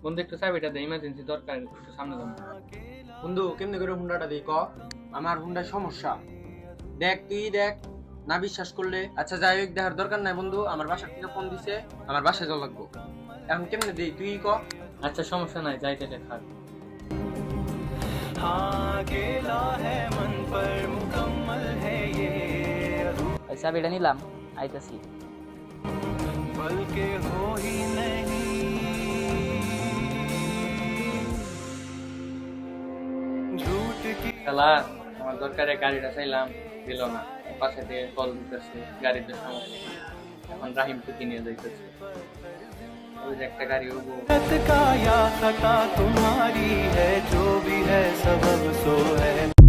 বন্ধু একটু চাবিটা দে, ইমার্জেন্সি দরকার, একটু সামনে যাবো। বন্ধু কেমনে করে হুন্ডাটা দিই ক? আমার হুন্ডার সমস্যা, দেখ তুই দেখ। না বিশ্বাস করলে আচ্ছা যাই হোক, দেখার দরকার নাই বন্ধু। আমার বাসার থেকে ফোন দিছে, আমার বাসায় যাওয়া লাগবো। এখন কেমনে দিই তুই ক? আচ্ছা সমস্যা নাই, যাইতে খাট। চাবিটা নিলাম, আইতাছি। শালা, আমার দরকারে গাড়িটা চাইলাম, দিল না। পাশে থেকে কল দিতেছে, গাড়িতে সমস্যা। এখন রাহিম টুকি নিয়ে যাইতেছে। ওই যে একটা গাড়ি হবো। का या खता तुम्हारी है, जो भी है सबब सो है।